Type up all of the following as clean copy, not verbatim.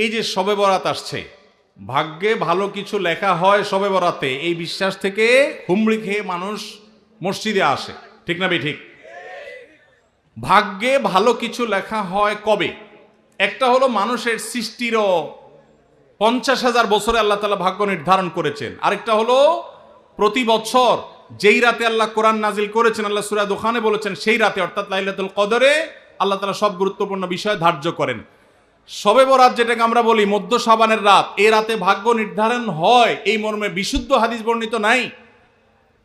এই যে শবে বরাত আসছে, ভাগ্যে ভালো কিছু লেখা হয় শবে বরাতে, এই বিশ্বাস থেকে হুমড়ি খেয়ে মানুষ মসজিদে আসে, ঠিক না ঠিক? ভাগ্যে ভালো কিছু লেখা হয় কবে? একটা হলো মানুষের সৃষ্টিরও 50,000 বছরে আল্লাহ তাআলা ভাগ্য নির্ধারণ করেছেন। আরেকটা হলো প্রতি বছর যেই রাতে আল্লাহ কোরআন নাজিল করেছেন, আল্লাহ সূরা দুখানে বলেছেন সেই রাতে অর্থাৎ লাইলাতুল কদরে আল্লাহ তাআলা সব গুরুত্বপূর্ণ বিষয় ধার্য করেন। শবে বরাত যেটাকে আমরা বলি মধ্য শাবানের রাত, এই রাতে ভাগ্য নির্ধারণ হয় এই মর্মে বিশুদ্ধ হাদিস বর্ণিত নাই।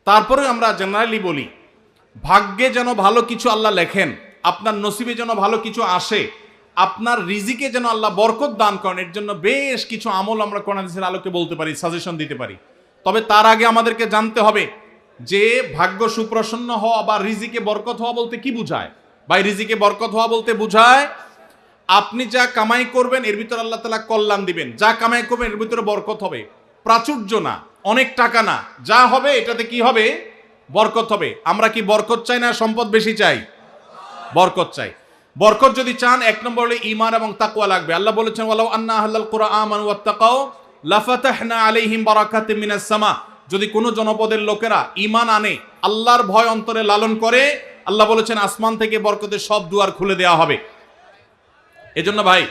তারপরে আমরা জেনারেলি বলি ভাগ্যে যেন ভালো কিছু আল্লাহ লেখেন, আপনার নসিবে যেন ভালো কিছু আসে, আপনার রিজিকে যেন আল্লাহ বরকত দান করেন, এর জন্য বেশ কিছু আমল আমরা কোরআন হাদিসের আলোকে বলতে পারি, সাজেশন দিতে পারি। তবে তার আগে আমাদেরকে জানতে হবে যে ভাগ্য সুপ্রসন্ন হওয়া বা রিজিকে বরকত হওয়া বলতে কি বুঝায়। বা রিজিকে বরকত হওয়া বলতে বুঝায় আপনি যা কামাই করবেন এর ভিতরে আল্লাহ তাআলা কল্যাণ দিবেন, যা কামাই করবেন এর ভিতরে বরকত হবে, প্রাচুর্য না, অনেক টাকা না, যা হবে এটাতে কি হবে? বরকত হবে। আমরা কি বরকত চাই না সম্পদ বেশি চাই? বরকত চাই। বরকত যদি চান এক নম্বর হলো ঈমান এবং তাকওয়া লাগবে। আল্লাহ বলেছেন ওয়ালাউ আন্না আহলাল কুরআন আমানু ওয়াত্তাকাউ লাফাতাহনা আলাইহিম বারাকাতিম মিনাস সামা। যদি কোনো জনপদের লোকেরা ঈমান আনে, আল্লাহর ভয় অন্তরে লালন করে, আল্লাহ বলেছেন আসমান থেকে বরকতের সব দুয়ার খুলে দেওয়া হবে। এজন্য ভাই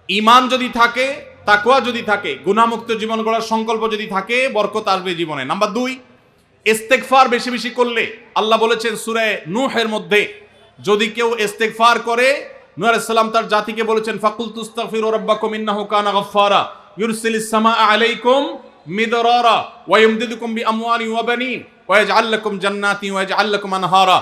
ঈমান যদি থাকে, তাকওয়া যদি থাকে, গুনাহমুক্ত জীবন গড়ার সংকল্প যদি থাকে, বরকত আসবে জীবনে। নাম্বার 2, ইস্তেগফার বেশি বেশি করলে আল্লাহ বলেছেন সূরা নূহের মধ্যে যদি কেউ ইস্তেগফার করে, নূহ আলাইহিস সালাম তার জাতিকে বলেছেন ফাকুল তুস্তাগফিরু রাব্বাকুম ইন্নাহু কানা গাফফারা ইউরসিলিস সামাআ আলাইকুম মিদরারা ওয়া ইমদিদুকুম বিআমওয়ালিন ওয়া বানিন ওয়া ইয়াজআল লাকুম জান্নাতিন ওয়া ইয়াজআল লাকুম আনহারা।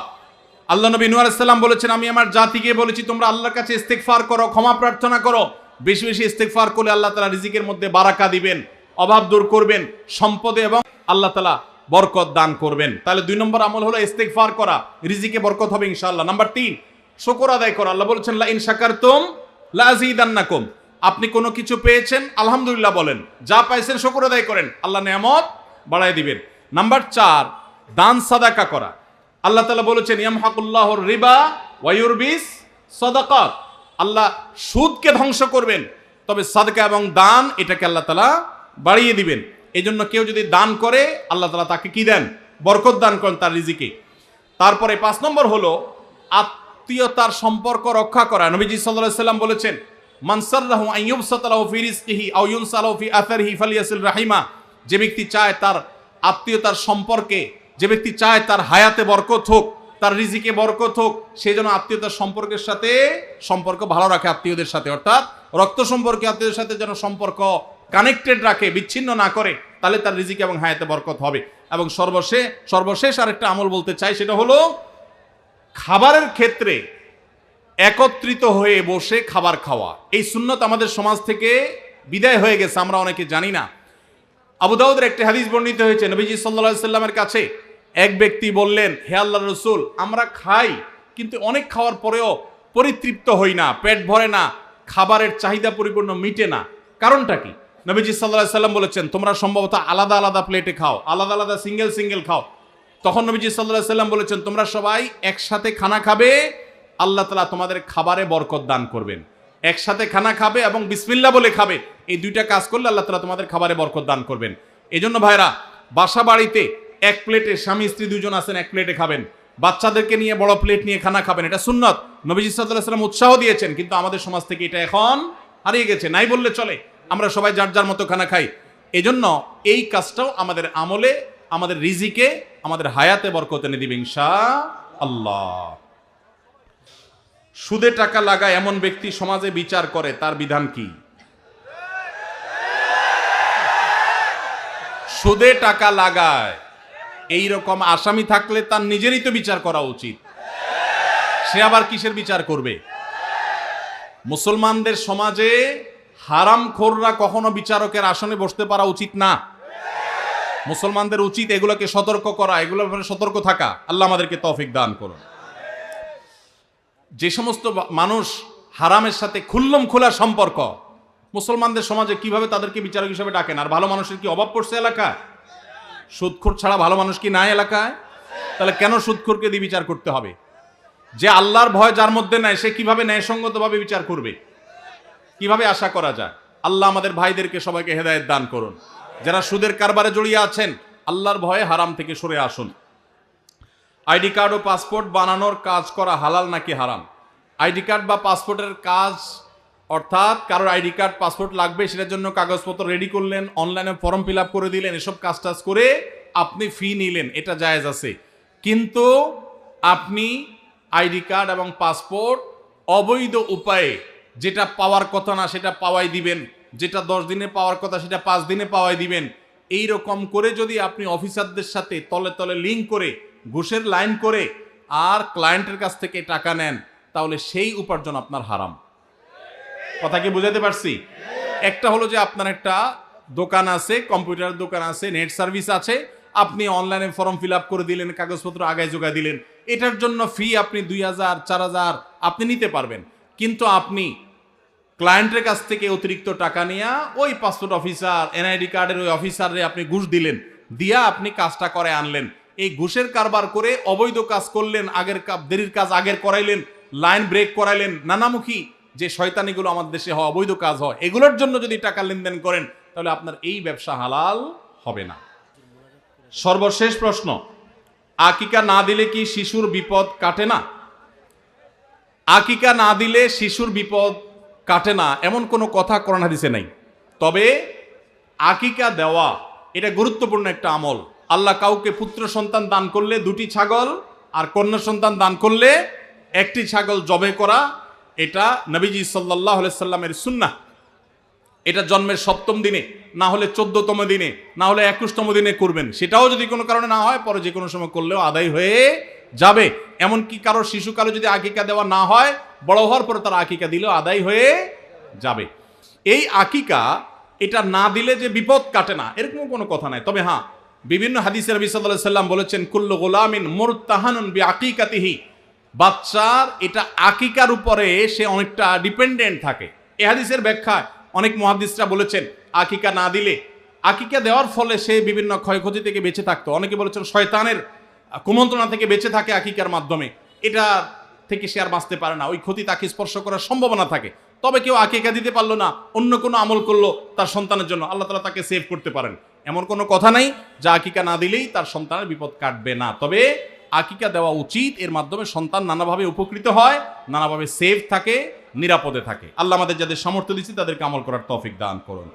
আল্লাহ নবী নূহ আলাইহিস সালাম বলেছেন আমি আমার জাতিকে বলেছি তোমরা আল্লাহর কাছে ইস্তেগফার করো, ক্ষমা প্রার্থনা করো। বেশি বেশি ইস্তেগফার করলে আল্লাহ তাআলা রিজিকের মধ্যে বারাকা দিবেন, অভাব দূর করবেন, সম্পদে এবং আল্লাহ তাআলা বরকত দান করবেন। তাহলে 2 নম্বর আমল হলো ইস্তেগফার করা, রিজিকে বরকত হবে ইনশাআল্লাহ। নাম্বার 3, শুকর আদায় করা। আল্লাহ বলেছেন লা ইন শাকারতুম লা আযীদান্নাকুম। আপনি কোনো কিছু পেয়েছেন আলহামদুলিল্লাহ বলেন, যা পাইছেন শুকর আদায় করেন, আল্লাহ নিয়ামত বাড়ায় দিবেন। নাম্বার 4, দান সাদাকা করা। আল্লাহ তাআলা বলেছেন ইয়ামহাকুল্লাহুর রিবা ওয়া ইউরবিস সাদাকাত। আল্লাহ সুদকে ধ্বংস করবেন, তবে সাদকা এবং দান এটাকে আল্লাহ তাআলা বাড়িয়ে দিবেন। এই জন্য কেউ যদি দান করে আল্লাহ তাআলা তাকে কি দেন? বরকত দান করেন তার রিজিকে। তারপরে 5 নম্বর হলো আত্মীয়তার সম্পর্ক রক্ষা করা। নবীজি সাল্লাল্লাহু আলাইহি সাল্লাম বলেছেন মান সাররাহু আন ইউবসাতা লাহু ফি রিজকিহি আও ইউনসা লাহু ফি আথারিহি ফালিয়াসিল রাহিমা। যে ব্যক্তি চায় তার আত্মীয়তার সম্পর্কে, যে ব্যক্তি চায় তার হায়াতে বরকত হোক, তার রিজিকে বরকত হোক, সে যেন আত্মীয়তার সম্পর্কের সাথে সম্পর্ক ভালো রাখে, আত্মীয়দের সাথে অর্থাৎ রক্ত সম্পর্কে আত্মীয়দের সাথে যেন সম্পর্ক কানেক্টেড রাখে, বিচ্ছিন্ন না করে, তাহলে তার রিজিকে এবং হায়াতে বরকত হবে। এবং সর্বশেষ আরেকটা আমল বলতে চাই, সেটা হলো খাবারের ক্ষেত্রে একত্রিত হয়ে বসে খাবার খাওয়া। এই সুন্নত আমাদের সমাজ থেকে বিদায় হয়ে গেছে, আমরা অনেকে জানি না। আবু দাউদের একটি হাদিস বর্ণিত হয়েছে, নবীজি সাল্লাল্লাহু আলাইহি সাল্লামের কাছে এক ব্যক্তি বললেন হে আল্লাহর রাসূল, আমরা খাই কিন্তু অনেক খাওয়ার পরেও পরিতৃপ্ত হই না, পেট ভরে না, খাবারের চাহিদা পরিপূর্ণ মিটে না, কারণটা কি? নবীজি সাল্লাল্লাহু আলাইহি সাল্লাম বলেছেন তোমরা সম্ভবত আলাদা আলাদা প্লেটে খাও, আলাদা আলাদা সিঙ্গেল খাও। তখন নবীজি সাল্লাল্লাহু আলাইহি সাল্লাম বলেছেন তোমরা সবাই একসাথে খানা খাবে, আল্লাহ তাআলা তোমাদের খাবারে বরকত দান করবেন। একসাথে খানা খাবে এবং বিসমিল্লাহ বলে খাবে, এই 2টা কাজ করলে আল্লাহ তাআলা তোমাদের খাবারে বরকত দান করবেন। এজন্য ভাইরা বাসা বাড়িতে এক প্লেটে, স্বামী স্ত্রী 2 জন আছেন, এক প্লেটে খাবেন, বাচ্চাদেরকে নিয়ে বড় প্লেট নিয়ে খানা খাবেন, এটা সুন্নত। নবীজি সাল্লাল্লাহু আলাইহি সাল্লাম উৎসাহ দিয়েছেন, কিন্তু আমাদের সমাজ থেকে এটা এখন হারিয়ে গেছে, নাই বললে চলে। আমরা সবাই যার যার মতো খানা খাই। এজন্য এই কাজটাও আমাদের আমলে, আমাদের রিজিকে, আমাদের হায়াতে বরকত এনে দিবে ইনশাআল্লাহ। সুদে টাকা লাগায় এমন ব্যক্তি সমাজে বিচার করে, তার বিধান কি? সুদে টাকা লাগায় এই রকম আসামি থাকলে তার নিজেরই তো বিচার করা উচিত, সে আবার কিসের বিচার করবে? মুসলমানদের সমাজে হারামখোররা কখনো বিচারকের আসনে বসতে পারা উচিত না। মুসলমানদের উচিত এগুলোকে সতর্ক করা, এগুলোর ব্যাপারে সতর্ক থাকা। আল্লাহ আমাদেরকে তৌফিক দান করুন। যে সমস্ত মানুষ হারামের সাথে খুল্লম খোলা সম্পর্ক, মুসলমানদের সমাজে কিভাবে তাদেরকে বিচারক হিসেবে ডাকেন? আর ভালো মানুষের কি অভাব পড়ছে এলাকায়? সুদখোর ছাড়া ভালো মানুষ কি নাই এলাকায়? তাহলে কেন সুদখোরকে দিয়ে বিচার করতে হবে? যে আল্লাহর ভয় যার মধ্যে নাই, সে কিভাবে ন্যায়সঙ্গতভাবে বিচার করবে? কিভাবে আশা করা যায়? আল্লাহ আমাদের ভাইদেরকে সবাইকে হেদায়েত দান করুন। যারা সুদের কারবারে জড়িয়ে আছেন, আল্লাহর ভয়ে হারাম থেকে সরে আসুন। আইডি কার্ড ও পাসপোর্ট বানানোর কাজ করা হালাল নাকি হারাম? আইডি কার্ড বা পাসপোর্টের কাজ, অর্থাৎ কারোর আইডি কার্ড পাসপোর্ট লাগবে, সেটার জন্য কাগজপত্র রেডি করলেন, অনলাইনে ফর্ম ফিল আপ করে দিলেন, এসব কাজ টাজ করে আপনি ফি নিলেন, এটা জায়েজ আছে। কিন্তু আপনি আইডি কার্ড এবং পাসপোর্ট অবৈধ উপায়ে যেটা পাওয়ার কথা না সেটা পাওয়াই দিবেন, যেটা 10 দিনে পাওয়ার কথা সেটা 5 দিনে পাওয়াই দিবেন, এই রকম করে যদি আপনি অফিসারদের সাথে তলে তলে লিঙ্ক করে ঘুষের লাইন করে আর ক্লায়েন্টের কাছ থেকে টাকা নেন, তাহলে সেই উপার্জন আপনার হারাম। কথা কি বুঝাতে পারছি? একটা হলো যে আপনার একটা দোকান আছে, কম্পিউটার দোকান আছে, নেট সার্ভিস আছে, আপনি অনলাইনে ফর্ম ফিল আপ করে দিলেন, কাগজপত্র আগায় জোগায় দিলেন, এটার জন্য ফি আপনি 2000 4000 আপনি নিতে পারবেন। কিন্তু আপনি ক্লায়েন্টের কাছ থেকে অতিরিক্ত টাকা নিয়ে ওই পাসপোর্ট অফিসার, এনআইডি কার্ডের ওই অফিসারে আপনি ঘুষ দিলেন, দিয়া আপনি কাজটা করে আনলেন। এই ঘুষের কারবার করে অবৈধ কাজ করলেন, দেরির কাজ আগের করাইলেন, লাইন ব্রেক করাইলেন, নানামুখী যে শয়তানিগুলো আমাদের দেশে হয়, অবৈধ কাজ হয়, এগুলোর জন্য যদি টাকা লেনদেন করেন, তাহলে আপনার এই ব্যবসা হালাল হবে না। সর্বশেষ প্রশ্ন, আকিকা না দিলে কি শিশুর বিপদ কাটে না? আকিকা না দিলে শিশুর বিপদ কাটে না এমন কোনো কথা কোরআন হাদিসে নাই। তবে আকিকা দেওয়া এটা গুরুত্বপূর্ণ একটা আমল। আল্লাহ কাউকে পুত্র সন্তান দান করলে 2টি ছাগল, আর কন্যা সন্তান দান করলে 1টি ছাগল জবে করা, এটা নবীজি সাল্লাল্লাহু আলাইহি সাল্লামের সুন্নাহ। এটা জন্মের 7ম দিনে, না হলে 14তম দিনে, না হলে 21তম দিনে করবেন। সেটাও যদি কোনো কারণে না হয়, পরে যে কোনো সময় করলেও আদায় হয়ে যাবে। এমনকি কারোর শিশুকালে যদি আকিকা দেওয়া না হয়, বড় হওয়ার পরে তার আকিকা দিলেও আদায় হয়ে যাবে। এই আকিকা এটা না দিলে যে বিপদ কাটে না এরকম কোনো কথা নাই। তবে হ্যাঁ, বিভিন্ন হাদিসে নবী সাল্লাল্লাহু আলাইহি সাল্লাম বলেছেন, কুল্লু গুলামিন মুরতাহানুন বিআকিকাতিহি, বাচ্চার এটা আকিকার উপরে সে অনেকটা ডিপেন্ডেন্ট থাকে। এই হাদিসের ব্যাখ্যায় অনেক মুহাদ্দিসরা বলেছেন, আকিকা না দিলে, আকিকা দেওয়ার ফলে সে বিভিন্ন ক্ষয়ক্ষতি থেকে বেঁচে থাকতো। অনেকে বলেছেন শয়তানের কুমন্ত্রণা থেকে বেঁচে থাকে আকিকার মাধ্যমে, এটা থেকে সে আর বাঁচতে পারে না, ওই ক্ষতি তাকে স্পর্শ করার সম্ভাবনা থাকে। তবে কেউ আকিকা দিতে পারলো না, অন্য কোনো আমল করলো তার সন্তানের জন্য, আল্লাহ তাআলা তাকে সেভ করতে পারেন। এমন কোনো কথা নাই যা আকিকা না দিলেই তার সন্তানের বিপদ কাটবে না। তবে আকিকা দেওয়া উচিত, এর মাধ্যমে সন্তান নানাভাবে উপকৃত হয়, নানাভাবে সেভ থাকে, নিরাপদে থাকে। আল্লাহ আমাদের যাদের সামর্থ্য দিচ্ছে তাদেরকে আমল করার তৌফিক দান করুন।